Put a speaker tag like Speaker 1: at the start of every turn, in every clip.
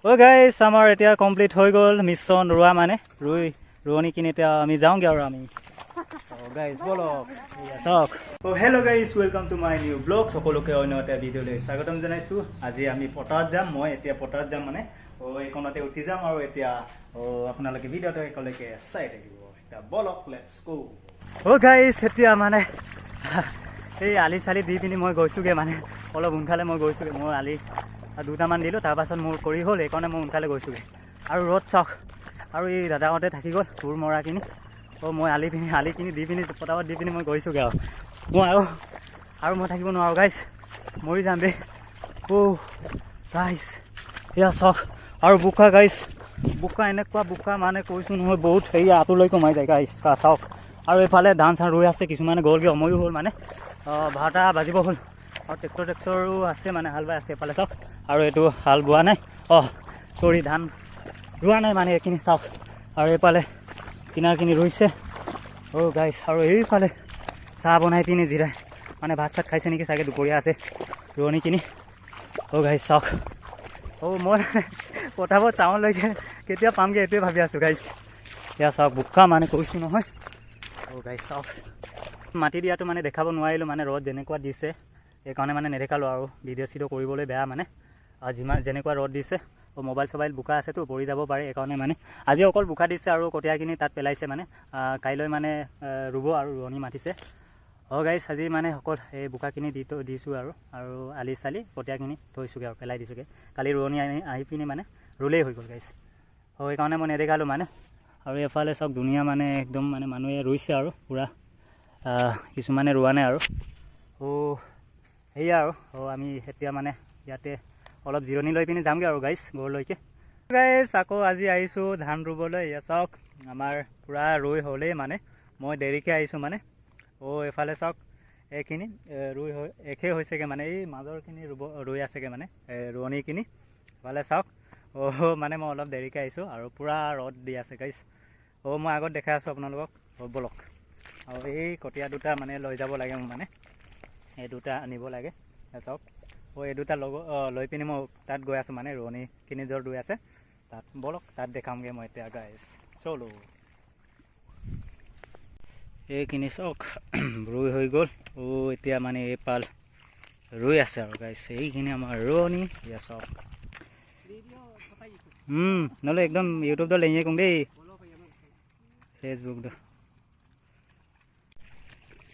Speaker 1: ও গাইছ আমাৰ এতিয়া কমপ্লিট হৈ গ'ল মিছন ৰোৱা মানে ৰোৱনী কিনি এতিয়া আমি যাওঁগৈ আৰু আমি গাইছ বলক চাওক hello' guys welcome to my new blog সকলোকে অন্য এটা ভিডিঅ'লৈ স্বাগতম জনাইছোঁ। আজি আমি পথাৰত যাম, মই এতিয়া পথাৰত যাম মানে এইখনতে উঠি যাম আৰু এতিয়া আপোনালোকে ভিডিঅ'টো একেলগে চাই থাকিব। এতিয়া বলক লেটছ গো। গাইছ এতিয়া মানে এই আলি চালি দি পিনি মই গৈছোঁগৈ, মানে অলপ সোনকালে মই গৈছোঁগৈ। মই আলি দুটামান দিলোঁ, তাৰপাছত মোৰ কৰি হ'ল, সেইকাৰণে মই সোনকালে গৈছোঁগৈ। আৰু ৰ'দ চাওক, আৰু এই দাদাহঁতে থাকি গ'ল কোৰ মৰাখিনি। মই আলিখিনি দি পিনি পটাপট দি পিনি মই গৈছোঁগৈ আৰু মই আৰু মই থাকিব নোৱাৰোঁ গাইছ, মৰি যাম দেই। গাইছ এয়া চাওক, আৰু বোকা গাইছ, বোকা এনেকুৱা বোকা মানে কৈছোঁ নহয়, বহুত হেৰি আঁতৰলৈ কমাই যায় গাইছ চাওক। আৰু এইফালে ধান চান ৰুই আছে, কিছুমানে গ'লগৈ, সময়ো হ'ল মানে 12টা বাজিব হ'ল। আৰু ট্ৰেক্টৰো আছে মানে হাল বাই আছে এইফালে চাওক। আৰু এইটো হাল বোৱা নাই, ধান ৰোৱা নাই মানে এইখিনি চাওক। আৰু এইফালে কিনাৰখিনি ৰুইছে গাইছ। আৰু এইফালে চাহ বনাই পিনি জিৰাই মানে ভাত চাত খাইছে নেকি চাগে, দুপৰীয়া আছে ৰোৱনীখিনি। গাইছ চাওক, মই পথাৰত টাউনলৈকে কেতিয়া পামগৈ এইটোৱে ভাবি আছোঁ গাইছ। এয়া চাওক বোকা মানে কৈছোঁ নহয়। গাইছ চাওক, মাটি দিয়াটো মানে দেখাব নোৱাৰিলোঁ, মানে ৰ'দ যেনেকুৱা দিছে সেইকাৰণে মানে নেদেখালোঁ। আৰু ভিডিঅ' চিডিঅ' কৰিবলৈ বেয়া মানে, যেনেকুৱা ৰ'দ দিছে মোবাইল চবাইল বোকা আছেতো পৰি যাব পাৰে, সেইকাৰণে মানে আজি অকল বোকা দিছে আৰু কঠীয়াখিনি তাত পেলাইছে মানে কাইলৈ মানে ৰুব আৰু ৰোৱনী মাতিছে। গাইছ আজি মানে অকল এই বোকাখিনি দিছোঁ আৰু আলি চালি কঠীয়াখিনি থৈছোঁগৈ আৰু পেলাই দিছোঁগৈ। কালি ৰোৱনী আহি পিনি মানে ৰুলেই হৈ গ'ল গাইছ। সেইকাৰণে মই নেদেখালোঁ মানে। আৰু এফালে চাওক ধুনীয়া মানে একদম মানে মানুহে ৰুইছে আৰু পূৰা, কিছুমানে ৰোৱা নাই আৰু সেয়া আৰু আমি এতিয়া মানে ইয়াতে অলপ জিৰণি লৈ পিনি যামগৈ আৰু গাইছ ঘৰলৈকে। গাইছ আকৌ আজি আহিছোঁ ধান ৰুবলৈ। এয়া চাওক আমাৰ পূৰা ৰুই হ'লেই মানে, মই দেৰিকৈ আহিছোঁ মানে। এইফালে চাওক এইখিনি ৰুই একেই হৈছেগৈ মানে, এই মাজৰখিনি ৰুই আছেগৈ মানে ৰোৱনীখিনি। এইফালে চাওক মানে মই অলপ দেৰিকৈ আহিছোঁ আৰু পূৰা ৰ'দ দি আছে গাইছ। মই আগত দেখাই আছোঁ আপোনালোকক, বলক। আৰু এই কঠীয়া দুটা মানে লৈ যাব লাগে মোৰ মানে, এই দুটা আনিব লাগে চাওক। এই দুটা লৈ পিনি মই তাত গৈ আছোঁ মানে, ৰোৱনীখিনি য'ত ৰুই আছে তাত। বলক তাত দেখামগৈ মই এতিয়া গাইছ, চলো। এইখিনি চাওক ৰুই হৈ গ'ল। এতিয়া মানে এইপাল ৰুই আছে আৰু গাইছ, এইখিনি আমাৰ ৰোৱনী। ইয়া চাওক নহ'লে একদম ইউটিউবটো লেঙিয়ে কম দেই, ফেচবুকটো।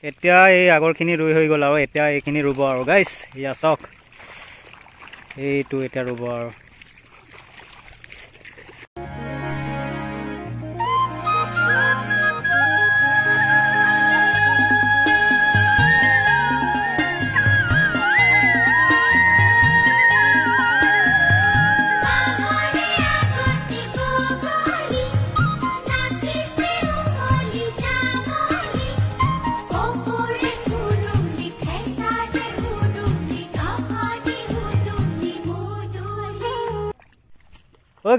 Speaker 1: এতিয়া এই আগৰখিনি ৰুই হৈ গ'ল আৰু এতিয়া এইখিনি ৰুব আৰু গাইছ। ইয়া চাওক এইটো এতিয়া ৰুব আৰু।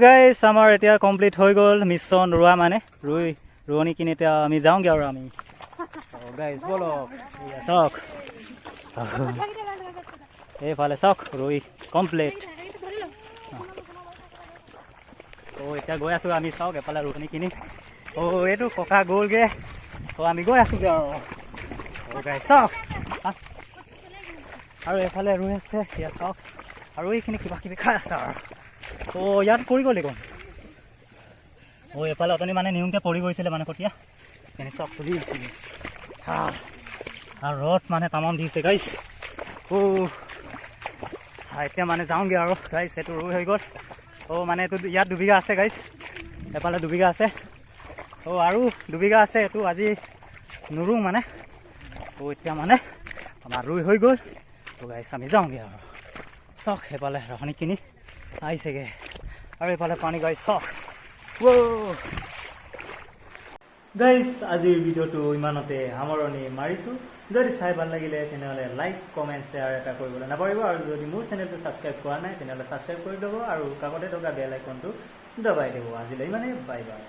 Speaker 1: গাইছ আমাৰ এতিয়া কমপ্লিট হৈ গ'ল মিছন ৰোৱা মানে ৰোৱনী কিনি এতিয়া আমি যাওঁগৈ আৰু আমি গাইছ বলক। চাওক এইফালে চাওক ৰুই কমপ্লিট। এতিয়া গৈ আছোঁ আমি, চাওক এফালে ৰোৱনী কিনি। এইটো ককা গ'লগৈ, আমি গৈ আছোঁগৈ আৰু গাইছ চাওক। আৰু এইফালে ৰুই আছে, ইয়াত চাওক। আৰু এইখিনি কিবা কিবি খাই আছে আৰু ইয়াত পৰি গ'ল দেখোন। এইফালে অথনি মানে নিউনকৈ পৰি গৈছিলে মানে কঠীয়া, এনে চব তুলি দিছিলে। আৰু ৰ'দ মানে তামাম দিছে গাইছ। এতিয়া মানে যাওঁগৈ আৰু গাইছ, এইটো ৰুই হৈ গ'ল। মানে এইটো ইয়াত দুবিঘা আছে গাইছ, এফালে দুবিঘা আছে। আৰু দুবিঘা আছে, এইটো আজি নুৰুওঁ মানে। এতিয়া মানে আমাৰ ৰুই হৈ গ'ল। গাইছ আমি যাওঁগৈ আৰু চাওক, সেইফালে ৰোৱনী কিনি আহিছেগৈ আৰু এইফালে পানী গাইছ চাওক। গাইছ আজিৰ ভিডিঅ'টো ইমানতে সামৰণি মাৰিছোঁ। যদি চাই ভাল লাগিলে তেনেহ'লে লাইক কমেণ্ট শ্বেয়াৰ এটা কৰিবলৈ নাপাহৰিব। আৰু যদি মোৰ চেনেলটো ছাবস্ক্ৰাইব কৰা নাই তেনেহ'লে ছাবস্ক্ৰাইব কৰি ল'ব আৰু কাষতে থকা বেল আইকনটো দবাই দিব। আজিলৈ ইমানেই, বাই বাই।